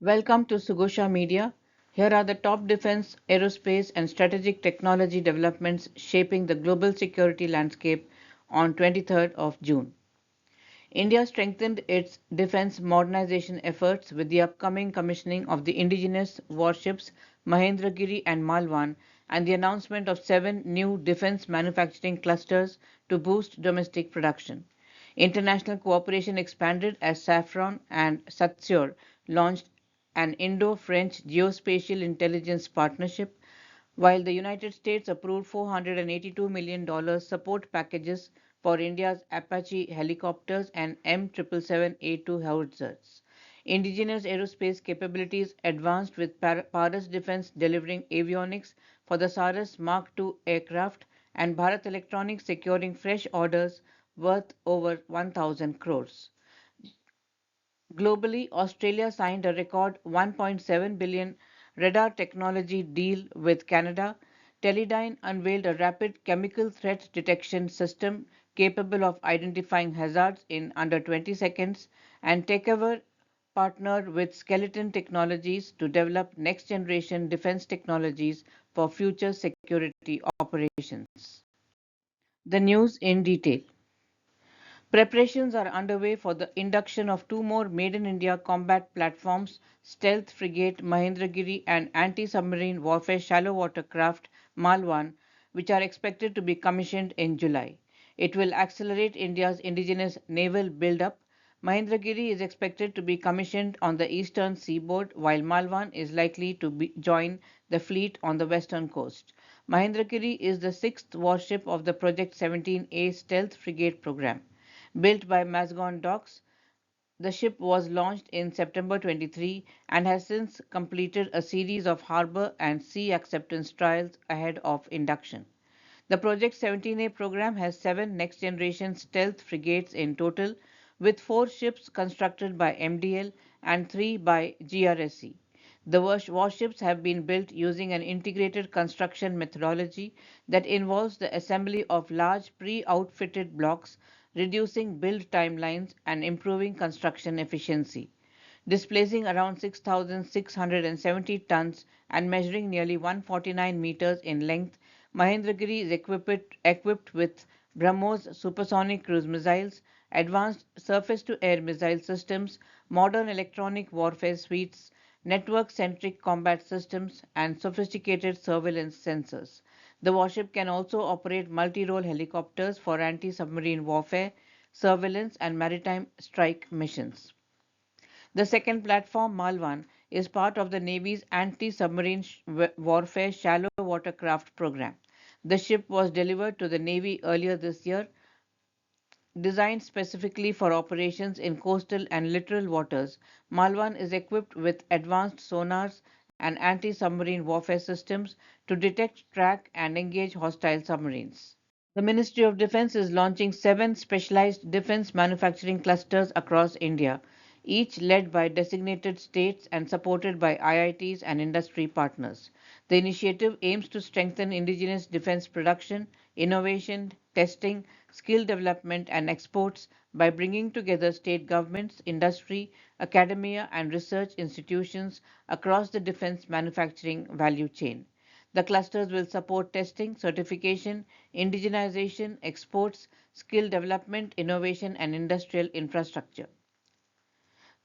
Welcome to Sugosha Media. Here are the top defense, aerospace, and strategic technology developments shaping the global security landscape on 23rd of June. India strengthened its defense modernization efforts with the upcoming commissioning of the indigenous warships Mahendragiri and Malwan and the announcement of 7 new defense manufacturing clusters to boost domestic production. International cooperation expanded as Safran and SatSure launched an Indo-French geospatial intelligence partnership, while the United States approved $482 million support packages for India's Apache helicopters and M777A2 howitzers. Indigenous aerospace capabilities advanced with Paras Defense delivering avionics for the Saras Mk II aircraft and Bharat Electronics securing fresh orders worth over 1,000 crores. Globally, Australia signed a record 1.7 billion radar technology deal with Canada. Teledyne unveiled a rapid chemical threat detection system capable of identifying hazards in under 20 seconds, and TEKEVER partnered with Skeleton Technologies to develop next generation defense technologies for future security operations. The news in detail. Preparations are underway for the induction of 2 more Made in India combat platforms, stealth frigate Mahendragiri and anti-submarine warfare shallow water craft Malwan, which are expected to be commissioned in July. It will accelerate India's indigenous naval build-up. Mahendragiri is expected to be commissioned on the eastern seaboard, while Malwan is likely to join the fleet on the western coast. Mahendragiri is the sixth warship of the Project 17A stealth frigate program. Built by Mazgon Docks, the ship was launched in September 23 and has since completed a series of harbor and sea acceptance trials ahead of induction. The Project 17A program has 7 next-generation stealth frigates in total, with 4 ships constructed by MDL and 3 by GRSC. The warships have been built using an integrated construction methodology that involves the assembly of large pre-outfitted blocks, reducing build timelines and improving construction efficiency. Displacing around 6,670 tons and measuring nearly 149 meters in length, Mahendragiri is equipped with BrahMos supersonic cruise missiles, advanced surface-to-air missile systems, modern electronic warfare suites, network-centric combat systems, and sophisticated surveillance sensors. The warship can also operate multi-role helicopters for anti-submarine warfare, surveillance, and maritime strike missions. The second platform, Malwan, is part of the Navy's anti-submarine warfare shallow watercraft program. The ship was delivered to the Navy earlier this year, designed specifically for operations in coastal and littoral waters. Malwan is equipped with advanced sonars and anti-submarine warfare systems to detect, track, and engage hostile submarines. The Ministry of Defense is launching 7 specialized defense manufacturing clusters across India, each led by designated states and supported by IITs and industry partners. The initiative aims to strengthen indigenous defense production, innovation, testing, skill development, and exports by bringing together state governments, industry, academia, and research institutions across the defense manufacturing value chain. The clusters will support testing, certification, indigenization, exports, skill development, innovation, and industrial infrastructure.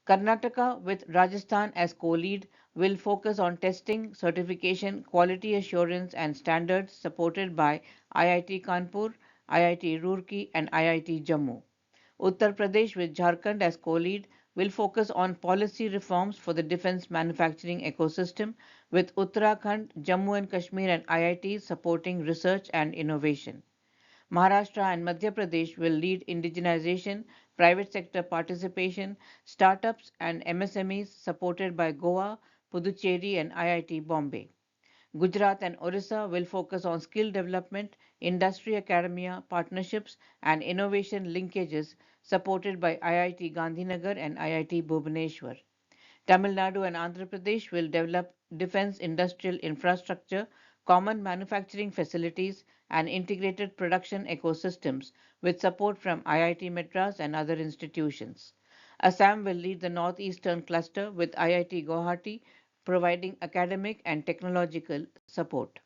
Karnataka, with Rajasthan as co-lead, will focus on testing, certification, quality assurance, and standards supported by IIT Kanpur, IIT Roorkee, and IIT Jammu. Uttar Pradesh, with Jharkhand as co-lead, will focus on policy reforms for the defense manufacturing ecosystem, with Uttarakhand, Jammu and Kashmir, and IITs supporting research and innovation. Maharashtra and Madhya Pradesh will lead indigenization, private sector participation, startups, and MSMEs supported by Goa, Puducherry, and IIT Bombay. Gujarat and Orissa will focus on skill development, industry academia, partnerships, and innovation linkages supported by IIT Gandhinagar and IIT Bhubaneswar. Tamil Nadu and Andhra Pradesh will develop defense industrial infrastructure, common manufacturing facilities, and integrated production ecosystems with support from IIT Madras and other institutions. Assam will lead the northeastern cluster with IIT Guwahati providing academic and technological support.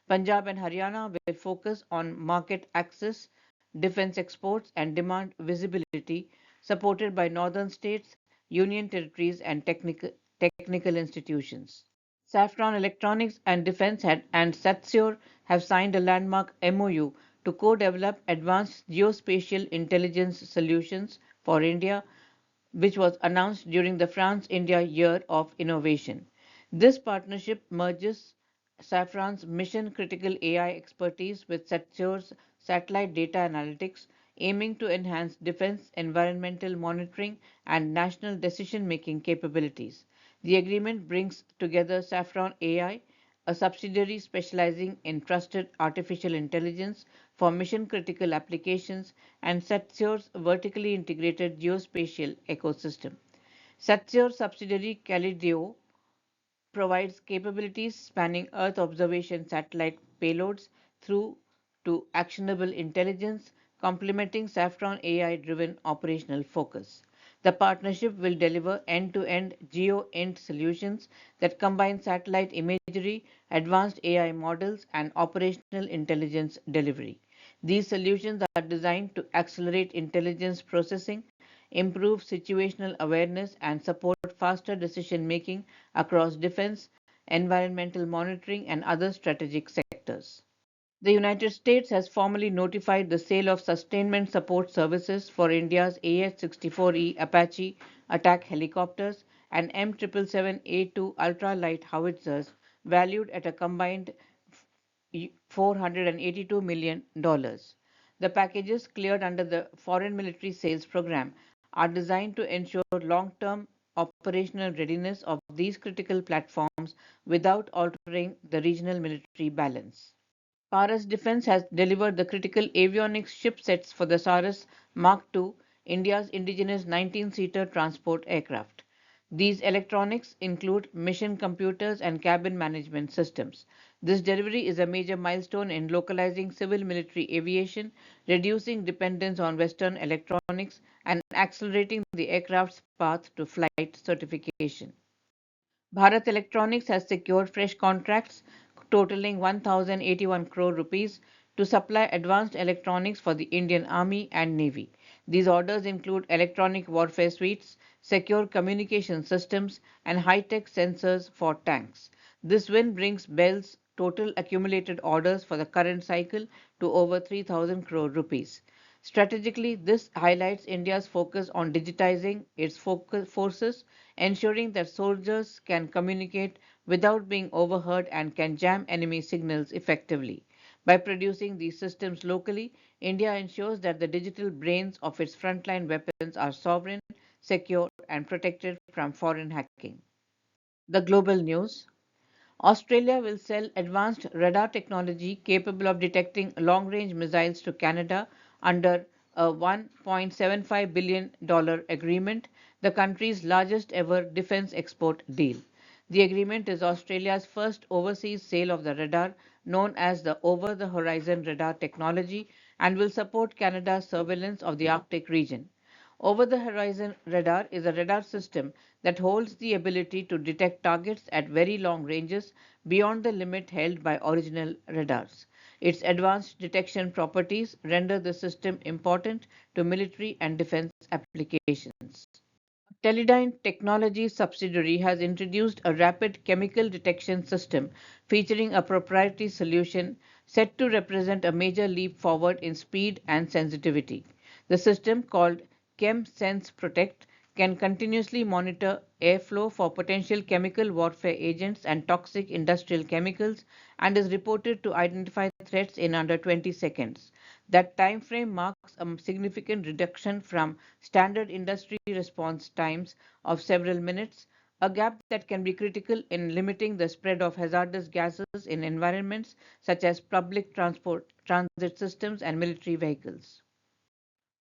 Punjab and Haryana will focus on market access, defense exports, and demand visibility, supported by northern states, union territories, and technical institutions. Safran Electronics and Defense and SatSure have signed a landmark MOU to co-develop advanced geospatial intelligence solutions for India, which was announced during the France India Year of Innovation. This partnership merges Safran's mission critical AI expertise with SatSure's satellite data analytics, aiming to enhance defense, environmental monitoring, and national decision making capabilities. The agreement brings together Safran AI, a subsidiary specializing in trusted artificial intelligence for mission critical applications, and SatSure's vertically integrated geospatial ecosystem. SatSure subsidiary Calidio provides capabilities spanning Earth observation satellite payloads through to actionable intelligence, complementing Safran AI driven operational focus. The partnership will deliver end to end geo-int solutions that combine satellite imagery, advanced AI models, and operational intelligence delivery. These solutions are designed to accelerate intelligence processing, improve situational awareness, and support faster decision making across defense, environmental monitoring, and other strategic sectors. The United States has formally notified the sale of sustainment support services for India's AH-64E Apache attack helicopters and M777A2 ultralight howitzers valued at a combined $482 million. The packages cleared under the Foreign Military Sales Program are designed to ensure long-term operational readiness of these critical platforms without altering the regional military balance. Paras Defence has delivered the critical avionics shipsets for the Saras Mk II, India's indigenous 19-seater transport aircraft. These electronics include mission computers and cabin management systems. This delivery is a major milestone in localizing civil military aviation, reducing dependence on Western electronics, and accelerating the aircraft's path to flight certification. Bharat Electronics has secured fresh contracts totaling 1,081 crore rupees to supply advanced electronics for the Indian Army and Navy. These orders include electronic warfare suites, secure communication systems, and high-tech sensors for tanks. This win brings BEL's total accumulated orders for the current cycle to over 3,000 crore rupees. Strategically, this highlights India's focus on digitizing its forces, ensuring that soldiers can communicate without being overheard and can jam enemy signals effectively. By producing these systems locally, India ensures that the digital brains of its frontline weapons are sovereign, secure, and protected from foreign hacking. The global news. Australia will sell advanced radar technology capable of detecting long range missiles to Canada under a $1.75 billion agreement, the country's largest ever defense export deal. The agreement is Australia's first overseas sale of the radar, known as the Over the Horizon Radar technology, and will support Canada's surveillance of the Arctic region. Over the horizon radar is a radar system that holds the ability to detect targets at very long ranges beyond the limit held by original radars. Its advanced detection properties render the system important to military and defense applications. Teledyne Technology subsidiary has introduced a rapid chemical detection system featuring a proprietary solution set to represent a major leap forward in speed and sensitivity. The system, called ChemSense Protect, can continuously monitor airflow for potential chemical warfare agents and toxic industrial chemicals and is reported to identify threats in under 20 seconds. That time frame marks a significant reduction from standard industry response times of several minutes, a gap that can be critical in limiting the spread of hazardous gases in environments such as public transit systems and military vehicles.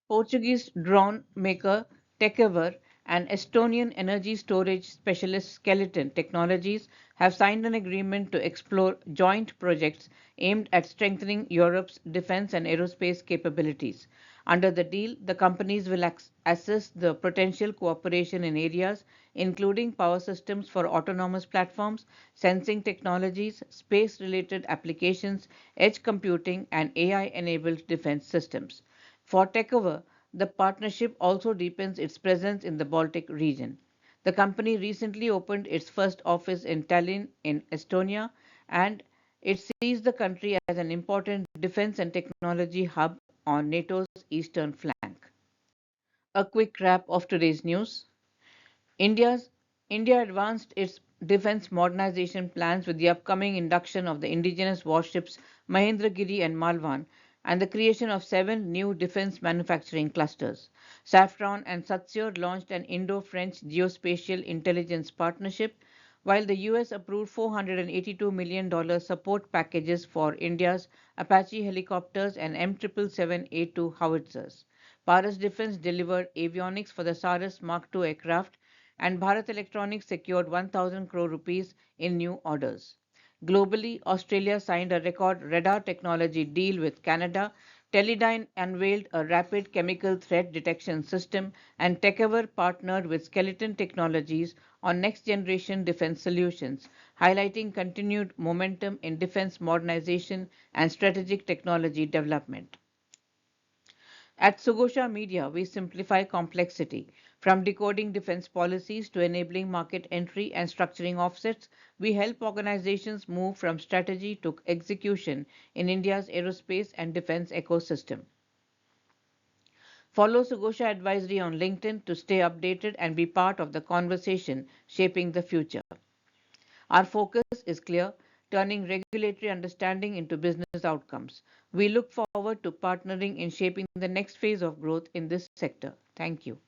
Portuguese drone maker TEKEVER and Estonian energy storage specialist Skeleton Technologies have signed an agreement to explore joint projects aimed at strengthening Europe's defense and aerospace capabilities. Under the deal, the companies will assess the potential cooperation in areas including power systems for autonomous platforms, sensing technologies, space related applications, edge computing, and AI enabled defense systems. For TEKEVER, the partnership also deepens its presence in the Baltic region. The company recently opened its first office in Tallinn in Estonia, and it sees the country as an important defense and technology hub on NATO's eastern flank. A quick wrap of today's news. India's India advanced its defense modernization plans with the upcoming induction of the indigenous warships Mahendragiri and Malwan and the creation of 7 new defense manufacturing clusters. Safran and SatSure launched an Indo-French geospatial intelligence partnership, while the US approved $482 million support packages for India's Apache helicopters and M777A2 howitzers. Paras Defense delivered avionics for the Saras Mk II aircraft, and Bharat Electronics secured 1,000 crore rupees in new orders. Globally, Australia signed a record radar technology deal with Canada. Teledyne unveiled a rapid chemical threat detection system, and TEKEVER partnered with Skeleton Technologies on next generation defense solutions, highlighting continued momentum in defense modernization and strategic technology development. At Sugosha Media, we simplify complexity. From decoding defense policies to enabling market entry and structuring offsets, we help organizations move from strategy to execution in India's aerospace and defense ecosystem. Follow Sugosha Advisory on LinkedIn to stay updated and be part of the conversation shaping the future. Our focus is clear, turning regulatory understanding into business outcomes. We look forward to partnering in shaping the next phase of growth in this sector. Thank you.